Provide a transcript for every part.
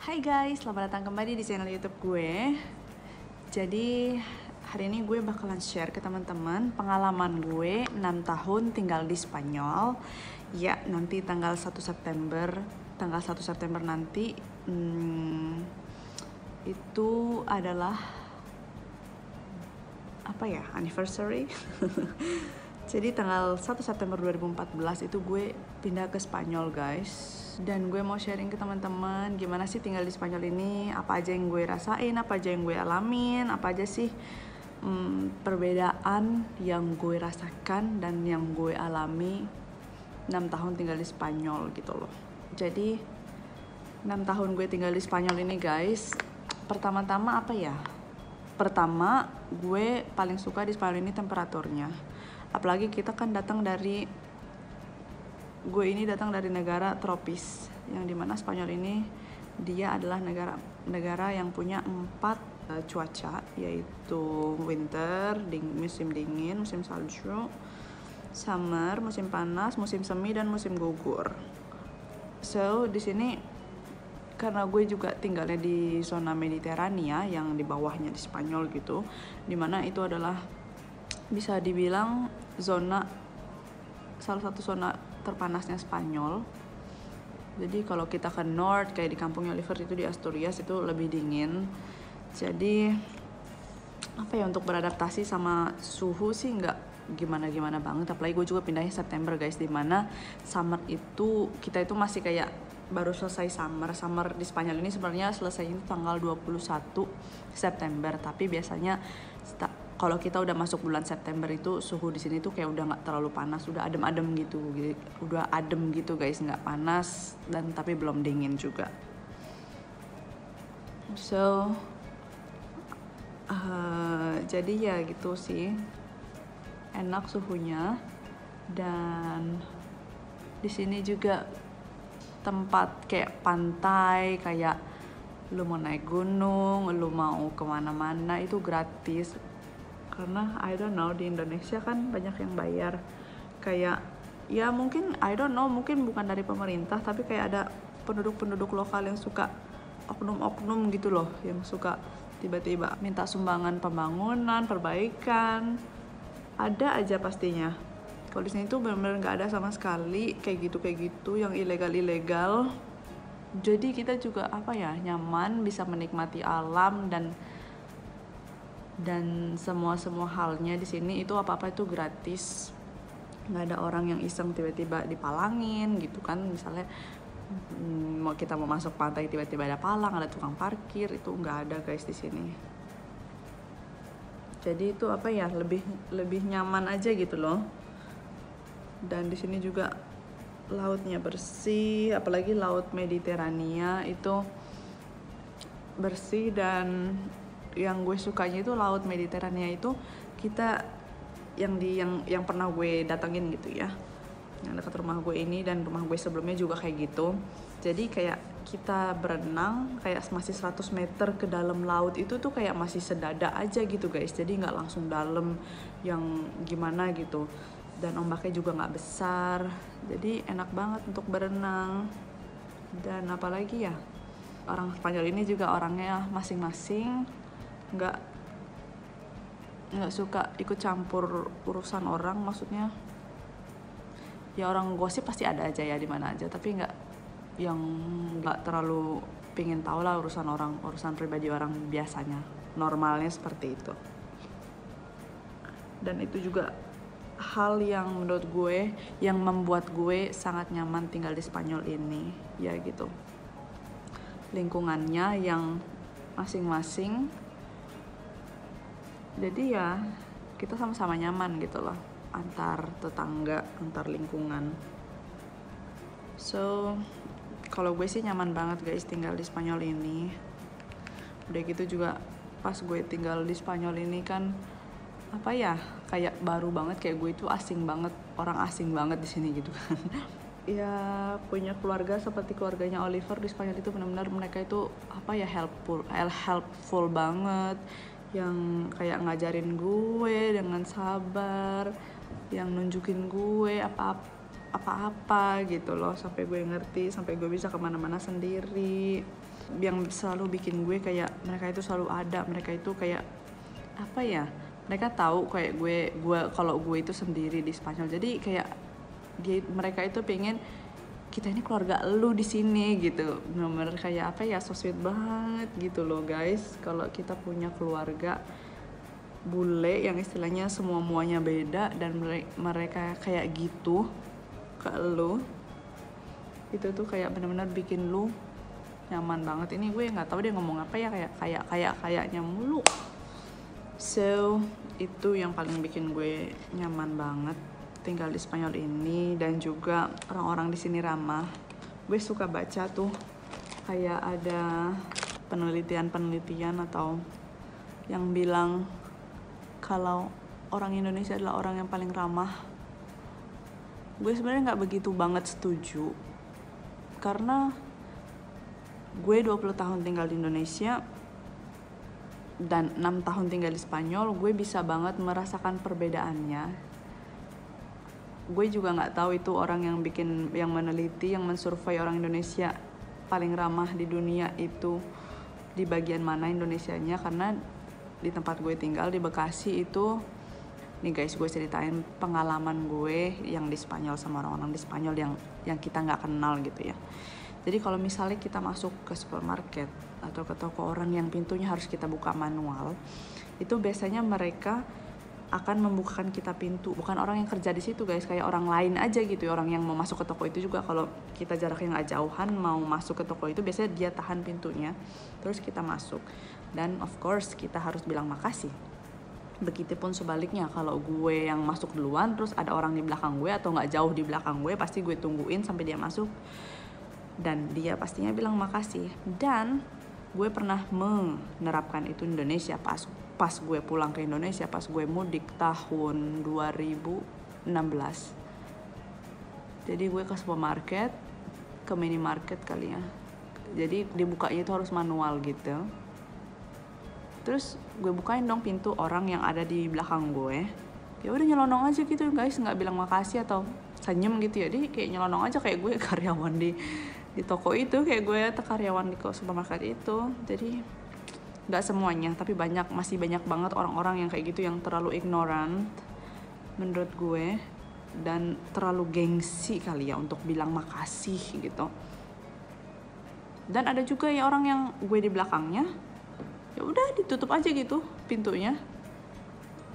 Hai guys, selamat datang kembali di channel YouTube gue. Jadi hari ini gue bakalan share ke teman-teman pengalaman gue 6 tahun tinggal di Spanyol. Ya, nanti tanggal 1 September nanti itu adalah anniversary. Jadi tanggal 1 September 2014 itu gue pindah ke Spanyol guys. Dan gue mau sharing ke teman-teman gimana sih tinggal di Spanyol ini, apa aja yang gue rasain, apa aja yang gue alamin, apa aja sih perbedaan yang gue rasakan dan yang gue alami 6 tahun tinggal di Spanyol gitu loh. Jadi 6 tahun gue tinggal di Spanyol ini guys, pertama-tama Pertama, gue paling suka di Spanyol ini temperaturnya. Apalagi kita kan gue ini datang dari negara tropis, yang dimana Spanyol ini dia adalah negara yang punya 4 cuaca, yaitu winter, musim dingin, musim salju, summer, musim panas, musim semi, dan musim gugur. So di sini karena gue juga tinggalnya di zona Mediterania yang di bawahnya di Spanyol gitu, dimana itu adalah bisa dibilang salah satu zona terpanasnya Spanyol. Jadi kalau kita ke north kayak di kampungnya Oliver itu di Asturias itu lebih dingin. Jadi untuk beradaptasi sama suhu sih nggak gimana-gimana banget. Apalagi gue juga pindahnya September guys, dimana summer itu kita itu masih kayak baru selesai summer di Spanyol ini sebenarnya selesai itu tanggal 21 September, tapi biasanya kalau kita udah masuk bulan September itu suhu di sini tuh kayak udah nggak terlalu panas, udah adem gitu guys, nggak panas dan tapi belum dingin juga. So jadi ya gitu sih, enak suhunya. Dan di sini juga tempat kayak pantai, kayak lu mau naik gunung, lu mau kemana-mana itu gratis. Karena I don't know, di Indonesia kan banyak yang bayar. Kayak ya mungkin mungkin bukan dari pemerintah, tapi kayak ada penduduk lokal yang suka oknum gitu loh, yang suka tiba-tiba minta sumbangan pembangunan, perbaikan. Ada aja pastinya. Kalau di sini tuh benar-benar nggak ada sama sekali kayak gitu yang ilegal. Jadi kita juga nyaman, bisa menikmati alam dan semua halnya di sini itu apa itu gratis. Nggak ada orang yang iseng tiba-tiba dipalangin gitu kan, misalnya kita mau masuk pantai tiba-tiba ada palang, ada tukang parkir, itu nggak ada guys di sini. Jadi itu lebih nyaman aja gitu loh. Dan di sini juga lautnya bersih, apalagi laut Mediterania itu bersih. Dan yang gue sukanya itu laut Mediterania itu kita yang pernah gue datengin gitu ya, yang dekat rumah gue ini dan rumah gue sebelumnya juga kayak gitu. Jadi kayak kita berenang kayak masih 100 meter ke dalam laut itu tuh kayak masih sedada aja gitu guys. Jadi nggak langsung dalam yang gimana gitu, dan ombaknya juga nggak besar, jadi enak banget untuk berenang. Dan apalagi ya, orang Spanyol ini juga orangnya masing-masing, nggak suka ikut campur urusan orang. Maksudnya ya orang gosip pasti ada aja ya di mana aja, tapi nggak terlalu pingin tahu lah urusan pribadi orang biasanya. Normalnya seperti itu. Dan itu juga hal yang menurut gue yang membuat gue sangat nyaman tinggal di Spanyol ini, ya gitu. Lingkungannya yang masing-masing, jadi ya kita sama-sama nyaman gitu loh, antar tetangga, antar lingkungan. So kalau gue sih nyaman banget guys tinggal di Spanyol ini. Udah gitu juga pas gue tinggal di Spanyol ini kan kayak baru banget, kayak gue itu orang asing banget di sini gitu kan. Ya punya keluarga seperti keluarganya Oliver di Spanyol itu benar-benar mereka itu helpful banget, yang kayak ngajarin gue dengan sabar, yang nunjukin gue apa gitu loh, sampai gue ngerti, sampai gue bisa kemana-mana sendiri. yang selalu bikin gue kayak mereka itu selalu ada, mereka itu kayak apa ya, mereka tahu kayak gue kalau gue itu sendiri di Spanyol, jadi kayak mereka itu pengen kita ini keluarga lu di sini gitu. Bener-bener kayak apa ya, so sweet banget gitu loh guys. Kalau kita punya keluarga bule yang istilahnya semua-muanya beda dan mereka kayak gitu ke lu, itu tuh kayak benar-benar bikin lu nyaman banget. Ini gue nggak tahu dia ngomong apa ya, kayaknya mulu. So itu yang paling bikin gue nyaman banget tinggal di Spanyol ini, dan juga orang-orang di sini ramah. Gue suka baca tuh kayak ada penelitian atau yang bilang kalau orang Indonesia adalah orang yang paling ramah. Gue sebenarnya nggak begitu banget setuju, karena gue 20 tahun tinggal di Indonesia dan 6 tahun tinggal di Spanyol. Gue bisa banget merasakan perbedaannya. Gue juga nggak tahu itu orang yang meneliti, yang mensurvei orang Indonesia paling ramah di dunia itu di bagian mana Indonesianya. Karena di tempat gue tinggal di Bekasi itu, nih guys, gue ceritain pengalaman gue yang di Spanyol sama orang-orang di Spanyol yang kita nggak kenal gitu ya. Jadi kalau misalnya kita masuk ke supermarket atau ke toko orang yang pintunya harus kita buka manual, itu biasanya mereka akan membukakan kita pintu, bukan orang yang kerja di situ guys, kayak orang lain aja gitu ya. Orang yang mau masuk ke toko itu juga, kalau kita jaraknya nggak jauhan mau masuk ke toko itu, biasanya dia tahan pintunya terus kita masuk, dan of course kita harus bilang makasih. Begitupun sebaliknya, kalau gue yang masuk duluan terus ada orang di belakang gue atau nggak jauh di belakang gue, pasti gue tungguin sampai dia masuk dan dia pastinya bilang makasih. Dan gue pernah menerapkan itu di Indonesia pas gue pulang ke Indonesia, pas gue mudik tahun 2016. Jadi gue ke supermarket, ke minimarket kali ya, jadi dibukanya itu harus manual gitu. Terus gue bukain dong pintu orang yang ada di belakang gue, ya udah nyelonong aja gitu guys, nggak bilang makasih atau senyum gitu ya. Dia kayak nyelonong aja, kayak gue karyawan di toko itu, kayak gue karyawan di supermarket itu. Jadi nggak semuanya, tapi masih banyak banget orang-orang yang kayak gitu, yang terlalu ignorant menurut gue, dan terlalu gengsi kali ya untuk bilang makasih gitu. Dan ada juga ya orang yang gue di belakangnya, ya udah ditutup aja gitu pintunya.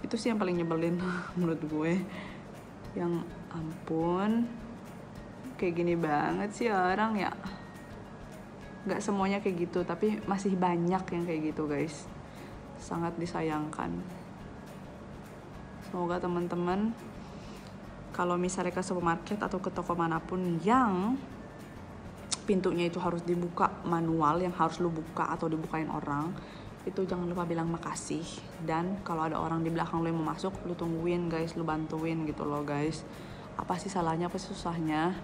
Itu sih yang paling nyebelin menurut gue. Yang ampun, kayak gini banget sih orang ya. Gak semuanya kayak gitu, tapi masih banyak yang kayak gitu guys. Sangat disayangkan. Semoga teman-teman kalau misalnya ke supermarket atau ke toko manapun yang pintunya itu harus dibuka manual, yang harus lu buka atau dibukain orang, itu jangan lupa bilang makasih. Dan kalau ada orang di belakang lu yang mau masuk, lu tungguin guys, lu bantuin gitu loh guys. Apa sih salahnya, apa sih susahnya?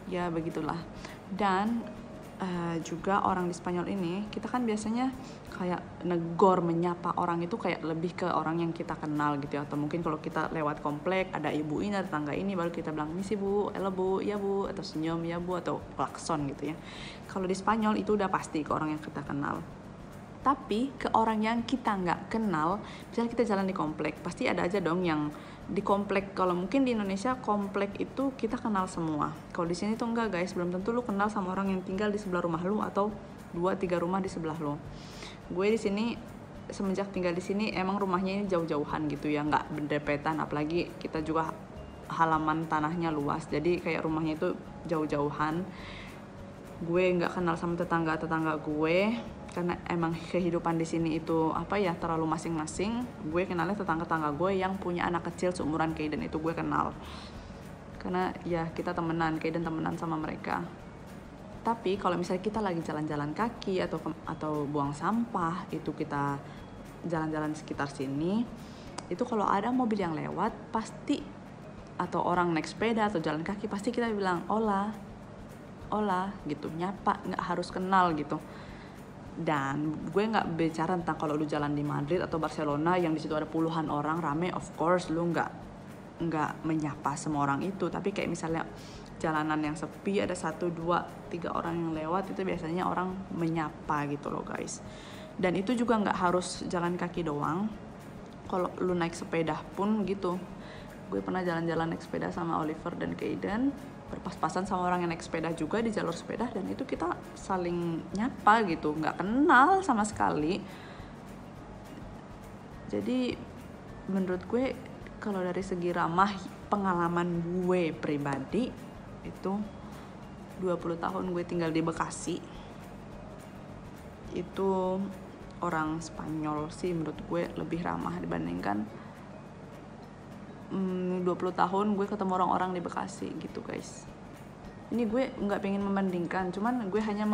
Ya begitulah. Dan juga orang di Spanyol ini, kita kan biasanya kayak negor, menyapa orang itu kayak lebih ke orang yang kita kenal gitu ya. Atau mungkin kalau kita lewat komplek, ada ibu ini, ada tetangga ini, baru kita bilang misi bu, halo bu, ya bu, atau senyum ya bu, atau klakson gitu ya. Kalau di Spanyol itu udah pasti ke orang yang kita kenal. Tapi ke orang yang kita nggak kenal, misalnya kita jalan di komplek, pasti ada aja dong yang di komplek. Kalau mungkin di Indonesia komplek itu kita kenal semua. Kalau di sini tuh enggak guys, belum tentu lu kenal sama orang yang tinggal di sebelah rumah lu atau 2-3 rumah di sebelah lu. Gue di sini semenjak tinggal di sini emang rumahnya ini jauh-jauhan gitu ya, nggak berdempetan, apalagi kita juga halaman tanahnya luas, jadi kayak rumahnya itu jauh-jauhan. Gue nggak kenal sama tetangga gue karena emang kehidupan di sini itu apa ya, terlalu masing-masing. Gue kenalnya tetangga gue yang punya anak kecil seumuran Kaiden, itu gue kenal karena ya kita temenan, Kaiden temenan sama mereka. Tapi kalau misalnya kita lagi jalan-jalan kaki atau buang sampah, itu kita jalan-jalan sekitar sini, itu kalau ada mobil yang lewat pasti, atau orang naik sepeda atau jalan kaki, pasti kita bilang hola gitu, nyapa, nggak harus kenal gitu. Dan gue nggak bicara tentang kalau lu jalan di Madrid atau Barcelona yang di situ ada puluhan orang rame, of course lu nggak menyapa semua orang itu. Tapi kayak misalnya jalanan yang sepi, ada 1, 2, 3 orang yang lewat, itu biasanya orang menyapa gitu loh guys. Dan itu juga nggak harus jalan kaki doang, kalau lu naik sepeda pun gitu. Gue pernah jalan-jalan naik sepeda sama Oliver dan Kaiden, berpas-pasan sama orang yang naik sepeda juga di jalur sepeda, dan itu kita saling nyapa gitu, nggak kenal sama sekali. Jadi menurut gue kalau dari segi ramah, pengalaman gue pribadi itu 20 tahun gue tinggal di Bekasi, itu orang Spanyol sih menurut gue lebih ramah dibandingkan 20 tahun gue ketemu orang-orang di Bekasi gitu guys. Ini gue nggak pengen membandingkan, cuman gue hanya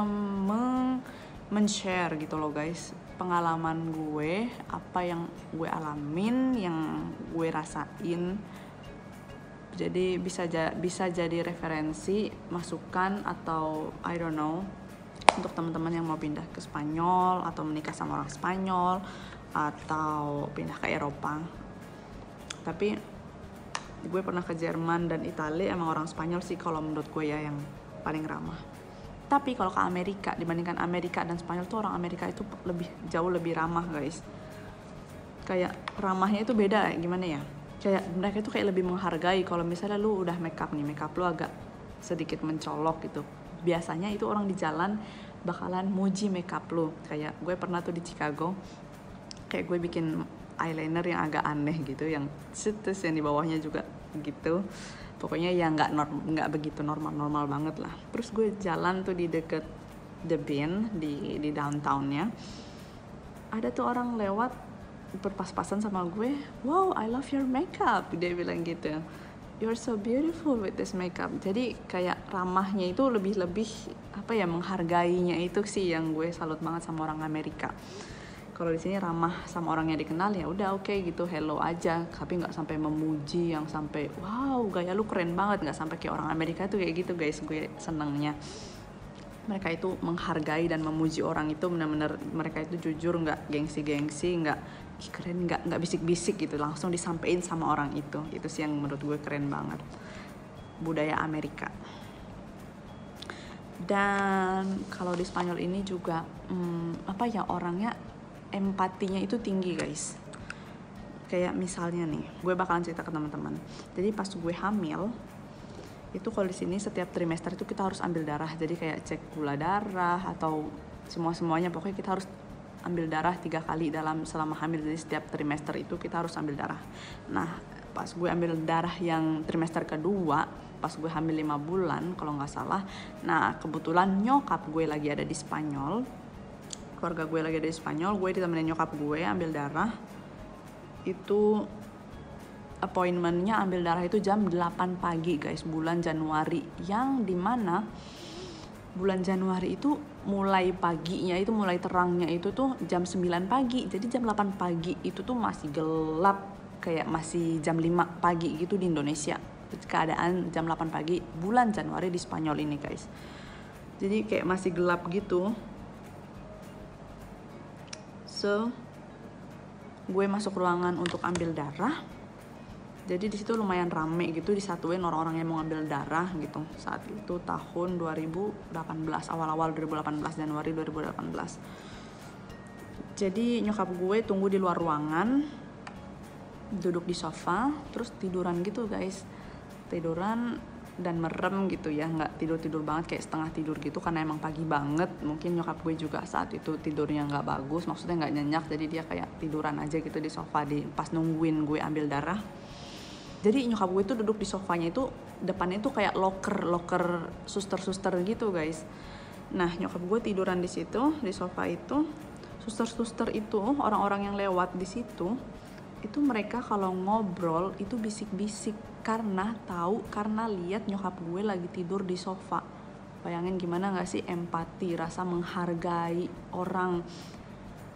men-share gitu loh guys, pengalaman gue, apa yang gue alamin, yang gue rasain. Jadi bisa jadi referensi, masukan, atau I don't know, untuk teman-teman yang mau pindah ke Spanyol atau menikah sama orang Spanyol atau pindah ke Eropa. Tapi gue pernah ke Jerman dan Italia, emang orang Spanyol sih kalau menurut gue ya yang paling ramah. Tapi kalau ke Amerika, dibandingkan Amerika dan Spanyol tuh, orang Amerika itu jauh lebih ramah guys. Kayak ramahnya itu beda, gimana ya, kayak mereka itu kayak lebih menghargai. Kalau misalnya lu udah makeup lu agak sedikit mencolok gitu, biasanya itu orang di jalan bakalan muji makeup lu. Kayak gue pernah tuh di Chicago, kayak gue bikin eyeliner yang agak aneh gitu, yang terus yang di bawahnya juga gitu, pokoknya yang nggak begitu normal banget lah. Terus gue jalan tuh di deket The Bean di downtownnya, ada tuh orang lewat berpas-pasan sama gue, wow I love your makeup, dia bilang gitu, you're so beautiful with this makeup. Jadi kayak ramahnya itu lebih apa ya, menghargainya itu sih yang gue salut banget sama orang Amerika. Kalau di sini ramah sama orang yang dikenal ya udah oke gitu, hello aja, tapi nggak sampai memuji yang sampai wow gaya lu keren banget, nggak sampai kayak orang Amerika itu kayak gitu guys. Gue senengnya mereka itu menghargai dan memuji orang itu, benar-benar mereka itu jujur, nggak gengsi, nggak keren, nggak bisik-bisik gitu, langsung disampaikan sama orang itu sih yang menurut gue keren banget, budaya Amerika. Dan kalau di Spanyol ini juga apa ya, orangnya empatinya itu tinggi guys. Kayak misalnya nih, gue bakalan cerita ke teman-teman. Jadi pas gue hamil itu, kalau di sini setiap trimester itu kita harus ambil darah. Jadi kayak cek gula darah atau semuanya, pokoknya kita harus ambil darah 3 kali selama hamil. Jadi setiap trimester itu kita harus ambil darah. Nah pas gue ambil darah yang trimester kedua, pas gue hamil 5 bulan kalau nggak salah. Nah kebetulan nyokap gue lagi ada di Spanyol, keluarga gue lagi ada di Spanyol, gue ditemenin nyokap gue ambil darah. Itu appointmentnya ambil darah itu jam 8 pagi guys, bulan Januari, yang dimana bulan Januari itu mulai paginya itu, mulai terangnya itu tuh jam 9 pagi. Jadi jam 8 pagi itu tuh masih gelap, kayak masih jam 5 pagi gitu di Indonesia. Keadaan jam 8 pagi bulan Januari di Spanyol ini guys. Jadi kayak masih gelap gitu. So, gue masuk ruangan untuk ambil darah. Jadi di situ lumayan rame gitu, disatuin orang-orang yang mau ngambil darah gitu. Saat itu tahun 2018, awal-awal 2018, Januari 2018. Jadi nyokap gue tunggu di luar ruangan, duduk di sofa, terus tiduran gitu guys. Tiduran dan merem gitu ya, nggak tidur banget, kayak setengah tidur gitu, karena emang pagi banget. Mungkin nyokap gue juga saat itu tidurnya nggak bagus, maksudnya nggak nyenyak, jadi dia kayak tiduran aja gitu di sofa pas nungguin gue ambil darah. Jadi nyokap gue tuh duduk di sofanya itu, depannya itu kayak loker suster gitu guys. Nah nyokap gue tiduran di situ di sofa itu. Suster itu, orang-orang yang lewat di situ itu mereka kalau ngobrol itu bisik-bisik, karena lihat nyokap gue lagi tidur di sofa. Bayangin gimana gak sih empati, rasa menghargai orang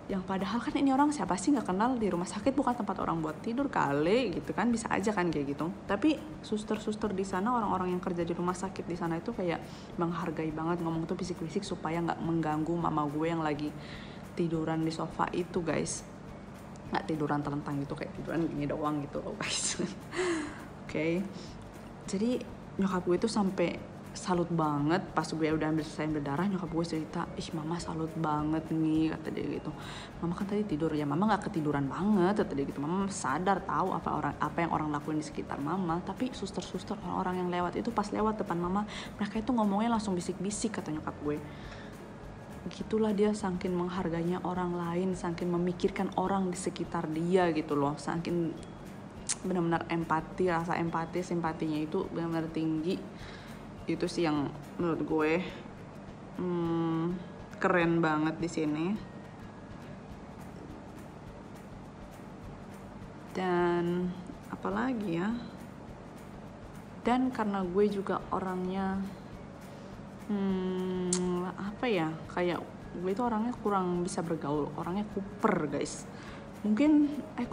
yang padahal kan ini orang siapa sih, nggak kenal, di rumah sakit bukan tempat orang buat tidur kali gitu kan, bisa aja kan kayak gitu. Tapi suster di sana, orang-orang yang kerja di rumah sakit di sana itu kayak menghargai banget, ngomong tuh bisik-bisik supaya nggak mengganggu mama gue yang lagi tiduran di sofa itu guys. Nggak tiduran telentang gitu, kayak tiduran gini doang gitu loh guys. Oke. Jadi nyokap gue tuh sampai salut banget pas gue udah selesai berdarah. Nyokap gue cerita, ih mama salut banget nih, kata dia gitu. Mama kan tadi tidur, ya mama nggak ketiduran banget, kata dia gitu. Mama sadar tahu apa yang orang lakuin di sekitar mama, tapi suster-suster orang-orang yang lewat itu pas lewat depan mama, mereka itu ngomongnya langsung bisik-bisik, kata nyokap gue. Gitulah dia saking menghargainya orang lain, saking memikirkan orang di sekitar dia gitu loh, saking benar-benar empati, rasa empati, simpatinya itu benar-benar tinggi. Itu sih yang menurut gue keren banget di sini. Dan apalagi ya, dan karena gue juga orangnya apa ya, kayak gue itu orangnya kurang bisa bergaul, orangnya kuper guys. Mungkin I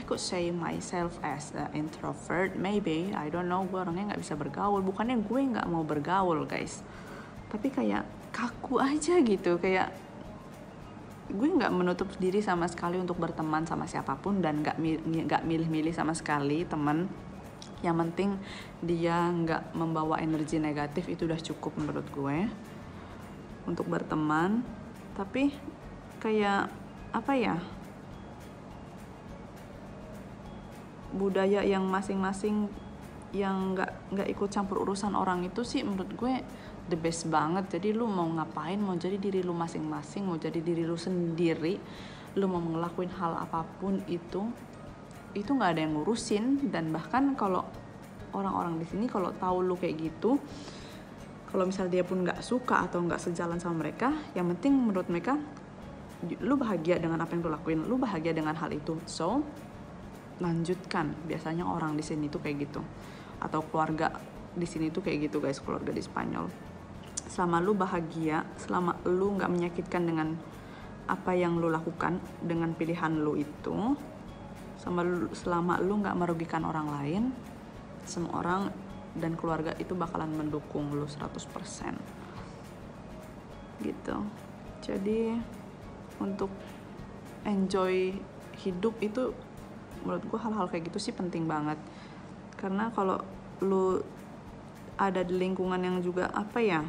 could say myself as an introvert, maybe, I don't know. Gue orangnya nggak bisa bergaul, bukannya gue nggak mau bergaul guys, tapi kayak kaku aja gitu. Kayak gue nggak menutup diri sama sekali untuk berteman sama siapapun, dan nggak milih-milih sama sekali teman. Yang penting dia nggak membawa energi negatif, itu udah cukup menurut gue untuk berteman. Tapi kayak apa ya, budaya yang masing-masing yang nggak ikut campur urusan orang itu sih menurut gue the best banget. Jadi lu mau ngapain, mau jadi diri lu masing-masing, mau jadi diri lu sendiri, lu mau ngelakuin hal apapun itu nggak ada yang ngurusin. Dan bahkan kalau orang-orang di sini kalau tahu lu kayak gitu, kalau misal dia pun nggak suka atau nggak sejalan sama mereka, yang penting menurut mereka lu bahagia dengan apa yang lu lakuin, lu bahagia dengan hal itu, so lanjutkan. Biasanya orang di sini tuh kayak gitu, atau keluarga di sini tuh kayak gitu guys, keluarga di Spanyol. Selama lu bahagia, selama lu nggak menyakitkan dengan apa yang lu lakukan dengan pilihan lu itu, selama lu nggak merugikan orang lain, semua orang dan keluarga itu bakalan mendukung lu 100% gitu. Jadi untuk enjoy hidup itu menurut gue hal-hal kayak gitu sih penting banget. Karena kalau lu ada di lingkungan yang juga apa ya,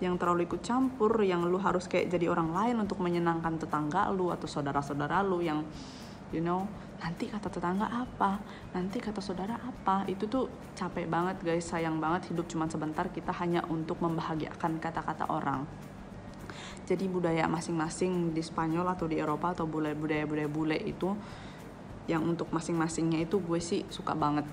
yang terlalu ikut campur, yang lu harus kayak jadi orang lain untuk menyenangkan tetangga lu atau saudara-saudara lu, yang you know, nanti kata tetangga apa, nanti kata saudara apa, itu tuh capek banget guys. Sayang banget hidup cuma sebentar, kita hanya untuk membahagiakan kata-kata orang. Jadi budaya masing-masing di Spanyol atau di Eropa atau budaya-budaya bule itu yang untuk masing-masingnya itu gue sih suka banget.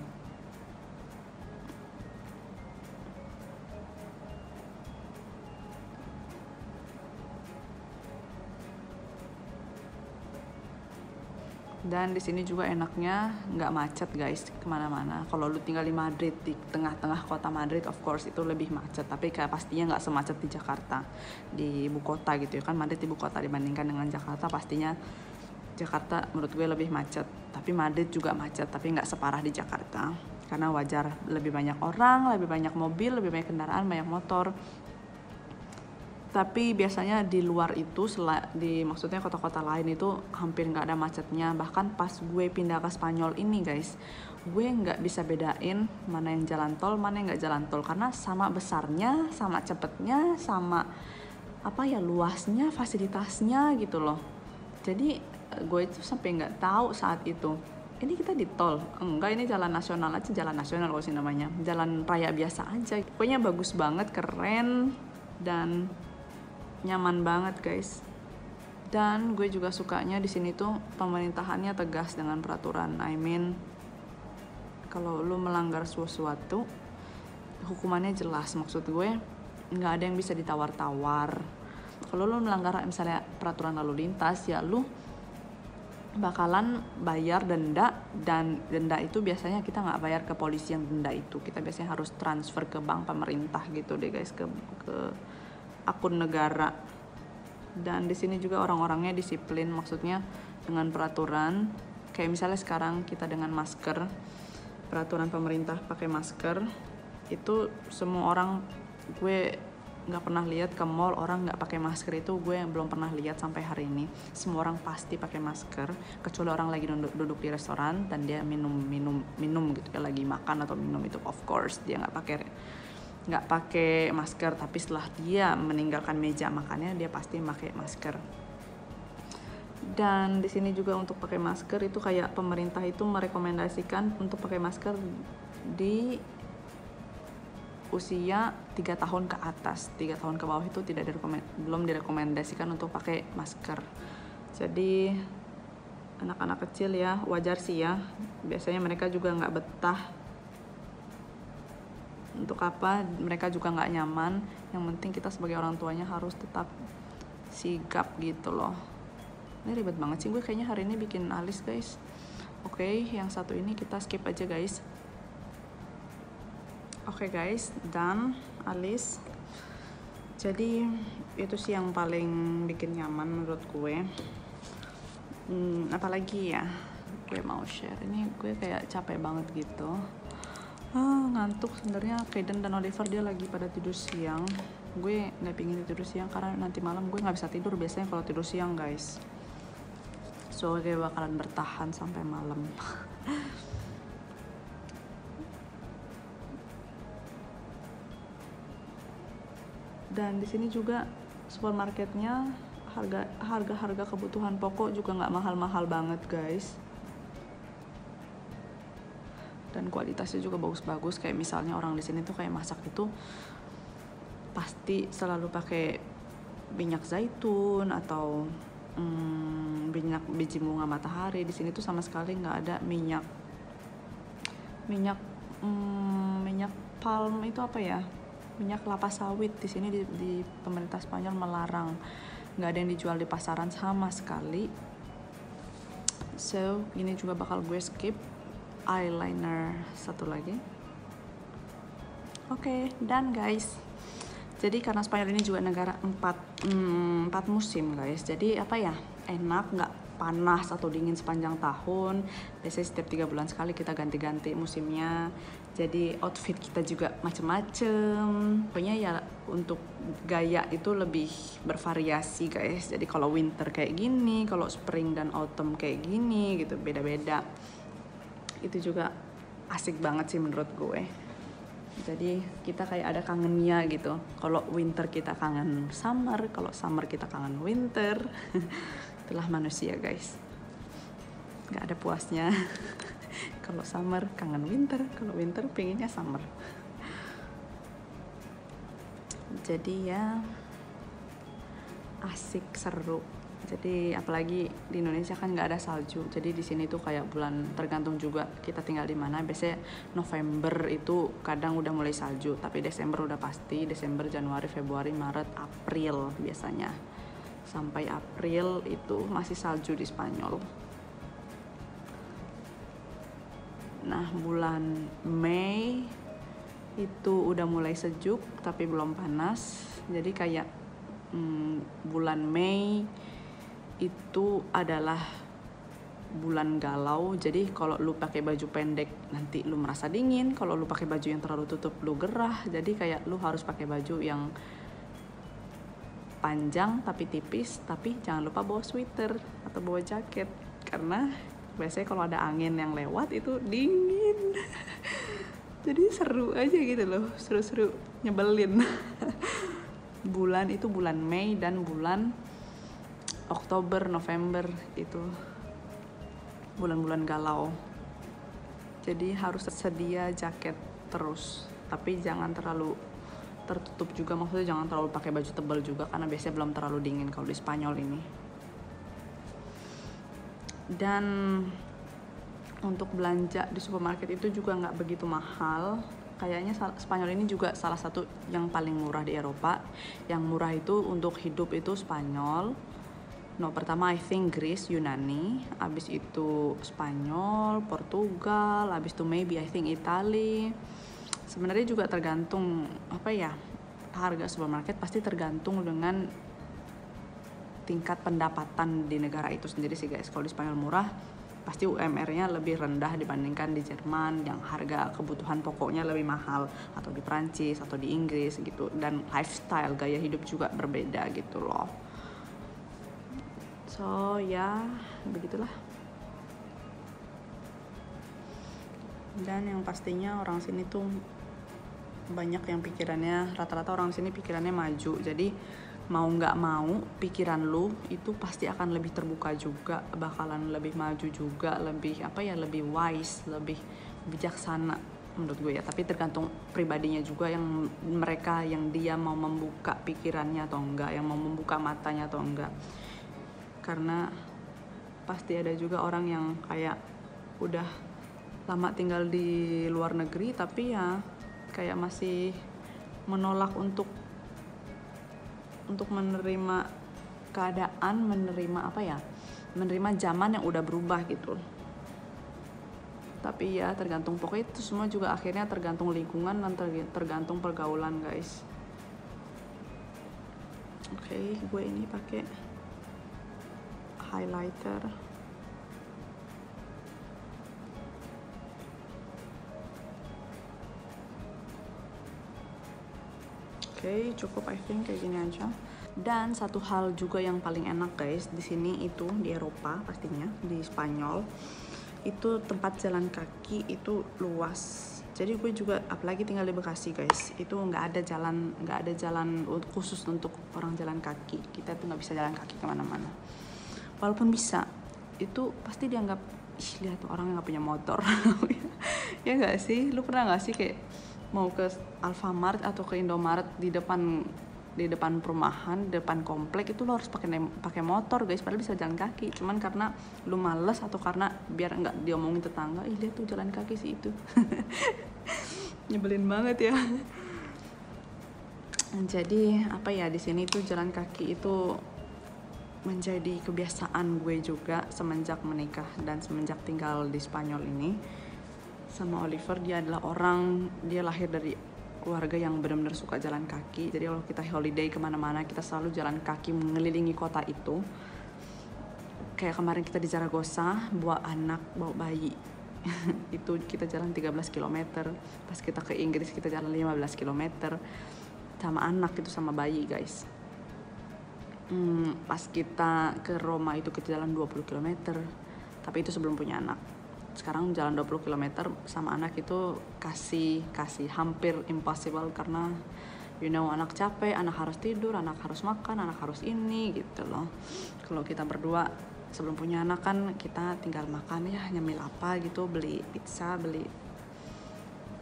Dan di sini juga enaknya nggak macet guys kemana-mana. Kalau lu tinggal di Madrid, di tengah-tengah kota Madrid, of course itu lebih macet. Tapi kayak pastinya nggak semacet di Jakarta, di ibu kota gitu ya kan. Madrid ibu kota, dibandingkan dengan Jakarta pastinya Jakarta menurut gue lebih macet. Tapi Madrid juga macet, tapi nggak separah di Jakarta. Karena wajar, lebih banyak orang, lebih banyak mobil, lebih banyak kendaraan, banyak motor. Tapi biasanya di luar itu, maksudnya kota-kota lain itu hampir nggak ada macetnya. Bahkan pas gue pindah ke Spanyol ini guys, gue nggak bisa bedain mana yang jalan tol, mana yang nggak jalan tol. Karena sama besarnya, sama cepetnya, sama apa ya, luasnya, fasilitasnya gitu loh. Jadi gue itu sampai nggak tahu saat itu, ini kita di tol, enggak, ini jalan nasional aja, jalan nasional kalau sih namanya, jalan raya biasa aja. Pokoknya bagus banget, keren, dan nyaman banget guys. Dan gue juga sukanya di sini tuh pemerintahannya tegas dengan peraturan. I mean, kalau lu melanggar sesuatu, hukumannya jelas. Maksud gue nggak ada yang bisa ditawar-tawar. Kalau lu melanggar misalnya peraturan lalu lintas, ya lu bakalan bayar denda. Dan denda itu biasanya kita nggak bayar ke polisi yang denda itu, kita biasanya harus transfer ke bank pemerintah gitu deh guys, ke akun negara. Dan di sini juga orang-orangnya disiplin, maksudnya dengan peraturan. Kayak misalnya sekarang kita dengan masker, peraturan pemerintah pakai masker, itu semua orang, gue nggak pernah lihat ke mall orang nggak pakai masker. Itu gue yang belum pernah lihat sampai hari ini. Semua orang pasti pakai masker, kecuali orang lagi duduk di restoran dan dia minum gitu ya, lagi makan atau minum, itu of course dia nggak pakai masker. Tapi setelah dia meninggalkan meja makannya, dia pasti pakai masker. Dan di sini juga untuk pakai masker itu kayak pemerintah itu merekomendasikan untuk pakai masker di usia 3 tahun ke atas. 3 tahun ke bawah itu belum direkomendasikan untuk pakai masker. Jadi anak-anak kecil ya, wajar sih ya, biasanya mereka juga nggak betah. Untuk apa, mereka juga nggak nyaman. Yang penting kita sebagai orang tuanya harus tetap sigap gitu loh. Ini ribet banget sih gue kayaknya hari ini bikin alis guys. Oke, yang satu ini kita skip aja guys. Oke guys, dan alis. Jadi itu sih yang paling bikin nyaman menurut gue. Apalagi ya gue mau share, ini gue kayak capek banget gitu. Ngantuk sebenarnya. Kaiden dan Oliver dia lagi pada tidur siang. Gue nggak pingin tidur siang karena nanti malam gue nggak bisa tidur biasanya kalau tidur siang guys. So gue bakalan bertahan sampai malam. Dan di sini juga supermarketnya harga kebutuhan pokok juga nggak mahal-mahal banget guys. Dan kualitasnya juga bagus-bagus. Kayak misalnya orang di sini tuh kayak masak itu pasti selalu pakai minyak zaitun atau minyak biji bunga matahari. Di sini tuh sama sekali nggak ada minyak palm, itu apa ya? Minyak kelapa sawit. Di sini di pemerintah Spanyol melarang, nggak ada yang dijual di pasaran sama sekali. So ini juga bakal gue skip. Eyeliner satu lagi. Oke, done guys. Jadi karena Spanyol ini juga negara 4 musim guys. Jadi apa ya, enak, nggak panas atau dingin sepanjang tahun. Biasanya setiap 3 bulan sekali kita ganti-ganti musimnya. Jadi outfit kita juga macem-macem. Pokoknya ya untuk gaya itu lebih bervariasi guys. Jadi kalau winter kayak gini, kalau spring dan autumn kayak gini gitu, beda-beda. Itu juga asik banget sih menurut gue. Jadi kita kayak ada kangennya gitu. Kalau winter kita kangen summer, kalau summer kita kangen winter. Itulah manusia guys, nggak ada puasnya. Kalau summer kangen winter, kalau winter pengennya summer. Jadi ya asik, seru. Jadi apalagi di Indonesia kan nggak ada salju. Jadi di sini tuh kayak bulan, tergantung juga kita tinggal di mana. Biasanya November itu kadang udah mulai salju, tapi Desember udah pasti. Desember, Januari, Februari, Maret, April biasanya. Sampai April itu masih salju di Spanyol. Nah, bulan Mei itu udah mulai sejuk tapi belum panas. Jadi kayak bulan Mei itu adalah bulan galau. Jadi kalau lu pakai baju pendek nanti lu merasa dingin, kalau lu pakai baju yang terlalu tutup lu gerah. Jadi kayak lu harus pakai baju yang panjang tapi tipis, tapi jangan lupa bawa sweater atau bawa jaket karena biasanya kalau ada angin yang lewat itu dingin. Jadi seru aja gitu loh, seru-seru, nyebelin. Bulan itu bulan Mei dan bulan Oktober, November itu bulan-bulan galau. Jadi harus tersedia jaket terus, tapi jangan terlalu tertutup juga, maksudnya jangan terlalu pakai baju tebal juga karena biasanya belum terlalu dingin kalau di Spanyol ini. Dan untuk belanja di supermarket itu juga nggak begitu mahal. Kayaknya Spanyol ini juga salah satu yang paling murah di Eropa. Yang murah itu untuk hidup itu Spanyol. Pertama I think Greece, Yunani, abis itu Spanyol, Portugal, abis itu maybe I think Italy. Sebenarnya juga tergantung harga supermarket pasti tergantung dengan tingkat pendapatan di negara itu sendiri sih guys. Kalau di Spanyol murah, pasti UMR-nya lebih rendah dibandingkan di Jerman yang harga kebutuhan pokoknya lebih mahal, atau di Prancis atau di Inggris gitu, dan lifestyle gaya hidup juga berbeda gitu loh. So ya begitulah. Dan yang pastinya orang sini tuh banyak yang pikirannya, rata-rata orang sini pikirannya maju, jadi mau nggak mau pikiran lu itu pasti akan lebih terbuka juga, bakalan lebih maju juga, lebih lebih wise, lebih bijaksana menurut gue ya. Tapi tergantung pribadinya juga, yang mereka yang dia mau membuka pikirannya atau enggak, yang mau membuka matanya atau enggak. Karena pasti ada juga orang yang kayak udah lama tinggal di luar negeri tapi ya kayak masih menolak untuk menerima keadaan, menerima zaman yang udah berubah gitu. Tapi ya tergantung, pokoknya itu semua juga akhirnya tergantung lingkungan dan tergantung pergaulan guys. Oke, gue ini pakai highlighter. Oke, cukup I think kayak gini aja. Dan satu hal juga yang paling enak guys di sini itu di Eropa, pastinya di Spanyol itu tempat jalan kaki itu luas. Jadi gue juga apalagi tinggal di Bekasi guys, itu nggak ada jalan khusus untuk orang jalan kaki. Kita tuh nggak bisa jalan kaki kemana-mana. Walaupun bisa, itu pasti dianggap lihat tuh orang yang nggak punya motor. Ya nggak sih? Lu pernah nggak sih kayak mau ke Alfamart atau ke Indomaret di depan perumahan, depan komplek itu lo harus pakai motor guys, padahal bisa jalan kaki, cuman karena lu males atau karena biar nggak diomongin tetangga, lihat tuh jalan kaki sih itu. Nyebelin banget ya. Jadi di sini tuh jalan kaki itu menjadi kebiasaan gue juga semenjak menikah dan semenjak tinggal di Spanyol ini sama Oliver. Dia adalah dia lahir dari keluarga yang benar-benar suka jalan kaki. Jadi kalau kita holiday kemana-mana, kita selalu jalan kaki mengelilingi kota itu. Kayak kemarin kita di Zaragoza, bawa bayi. Itu kita jalan 13 km. Pas kita ke Inggris kita jalan 15 km. Sama anak itu, sama bayi guys. Pas kita ke Roma itu kita jalan 20 km. Tapi itu sebelum punya anak. Sekarang jalan 20 km sama anak itu kasih hampir impossible, karena anak capek, anak harus tidur, anak harus makan, anak harus ini gitu loh. Kalau kita berdua sebelum punya anak kan kita tinggal makan ya, nyemil apa gitu, beli pizza, beli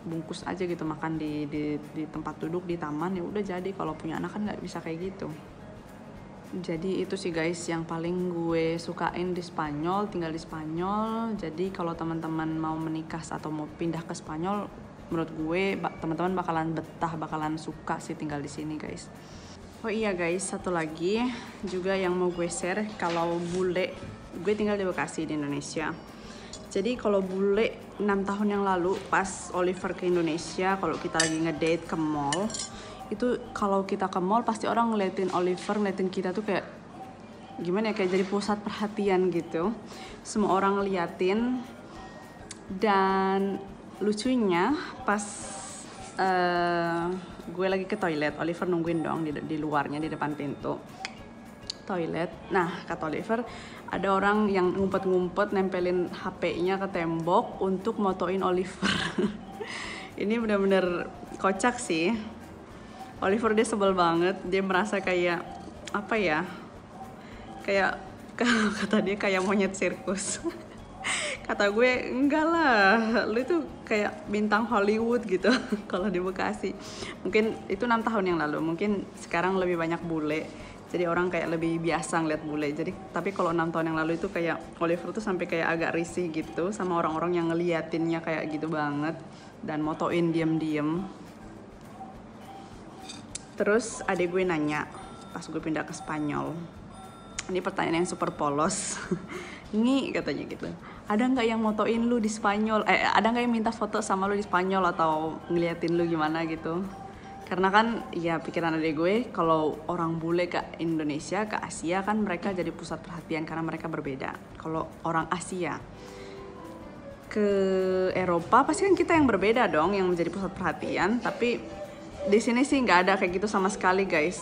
bungkus aja gitu, makan di tempat duduk di taman, ya udah jadi. Kalau punya anak kan nggak bisa kayak gitu. Jadi itu sih guys yang paling gue sukain di Spanyol, tinggal di Spanyol. Jadi kalau teman-teman mau menikah atau mau pindah ke Spanyol, menurut gue teman-teman bakalan betah, bakalan suka sih tinggal di sini guys. Oh iya guys, satu lagi juga yang mau gue share, kalau bule, gue tinggal di Bekasi di Indonesia. Jadi kalau bule 6 tahun yang lalu pas Oliver ke Indonesia, kalau kita lagi ngedate ke mall, itu kalau kita ke mall pasti orang ngeliatin Oliver, ngeliatin kita tuh kayak gimana ya, kayak jadi pusat perhatian gitu. Semua orang ngeliatin. Dan lucunya pas gue lagi ke toilet, Oliver nungguin dong di luarnya, di depan pintu toilet. Nah, kata Oliver, ada orang yang ngumpet-ngumpet nempelin HP-nya ke tembok untuk motoin Oliver. Ini benar-benar kocak sih. Oliver dia sebel banget, dia merasa kayak kayak kata dia kayak monyet sirkus. Kata gue, enggak lah, lu itu kayak bintang Hollywood gitu. Kalau di Bekasi mungkin itu 6 tahun yang lalu, mungkin sekarang lebih banyak bule, jadi orang kayak lebih biasa ngeliat bule. Jadi tapi kalau 6 tahun yang lalu itu kayak Oliver tuh sampai kayak agak risih gitu sama orang-orang yang ngeliatinnya kayak gitu banget dan motoin diem-diem. Terus adik gue nanya pas gue pindah ke Spanyol, ini pertanyaan yang super polos. Ini katanya gitu, ada nggak yang motoin lu di Spanyol? Ada nggak yang minta foto sama lu di Spanyol atau ngeliatin lu gimana gitu? Karena kan ya pikiran adik gue kalau orang bule ke Indonesia, ke Asia kan mereka jadi pusat perhatian karena mereka berbeda. Kalau orang Asia ke Eropa pasti kan kita yang berbeda dong yang menjadi pusat perhatian. Tapi di sini sih nggak ada kayak gitu sama sekali guys.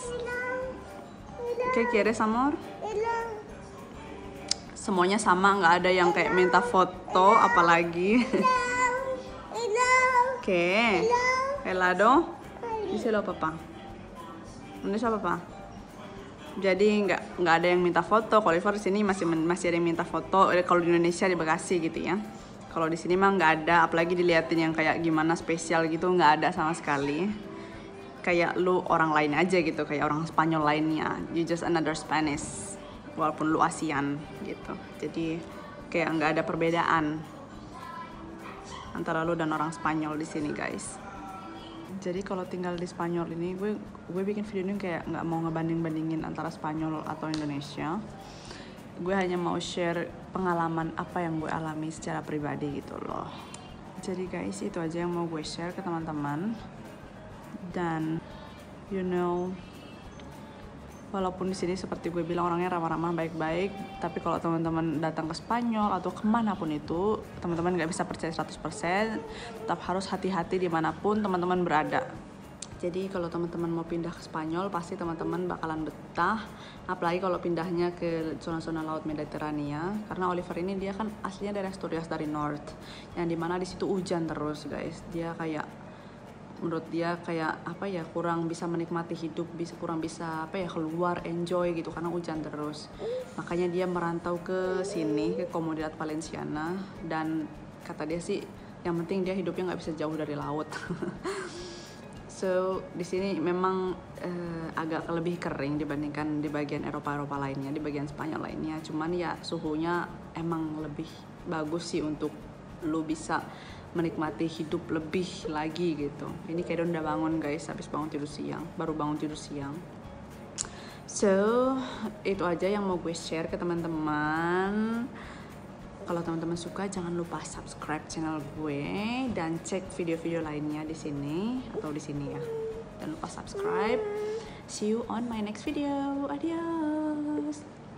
Oke, ¿quieres amor? Semuanya sama, nggak ada yang kayak minta foto apalagi. Oke, helado. Díselo papá. Indonesia papá. Jadi nggak ada yang minta foto. Kalau di sini masih ada yang minta foto. Kalau di Indonesia di Bekasi gitu ya. Kalau di sini mah nggak ada. Apalagi diliatin yang kayak gimana spesial gitu, nggak ada sama sekali. Kayak lu orang lain aja gitu, kayak orang Spanyol lainnya. You just another Spanish. Walaupun lu ASEAN gitu. Jadi kayak nggak ada perbedaan antara lu dan orang Spanyol di sini guys. Jadi kalau tinggal di Spanyol ini gue bikin video ini kayak nggak mau ngebanding-bandingin antara Spanyol atau Indonesia. Gue hanya mau share pengalaman apa yang gue alami secara pribadi gitu loh. Jadi guys, itu aja yang mau gue share ke teman-teman. Dan you know, walaupun di sini seperti gue bilang orangnya ramah-ramah, baik-baik, tapi kalau teman-teman datang ke Spanyol atau kemanapun itu, teman-teman nggak bisa percaya 100%, tetap harus hati-hati dimanapun teman-teman berada. Jadi kalau teman-teman mau pindah ke Spanyol, pasti teman-teman bakalan betah, apalagi kalau pindahnya ke zona-zona laut Mediterania, karena Oliver ini dia kan aslinya dari Asturias, dari North, yang dimana di situ hujan terus guys. Dia kayak menurut dia kayak apa ya, kurang bisa menikmati hidup, kurang bisa apa ya, keluar enjoy gitu karena hujan terus. Makanya dia merantau ke sini, ke Comunidad Valenciana, dan kata dia sih yang penting dia hidupnya nggak bisa jauh dari laut. So di sini memang agak lebih kering dibandingkan di bagian Eropa lainnya, di bagian Spanyol lainnya. Cuman ya suhunya emang lebih bagus sih untuk lu bisa menikmati hidup lebih lagi gitu. Ini kayak udah bangun guys, habis baru bangun tidur siang. So itu aja yang mau gue share ke teman-teman. Kalau teman-teman suka, jangan lupa subscribe channel gue dan cek video-video lainnya di sini atau di sini ya. Jangan lupa subscribe. See you on my next video. Adios.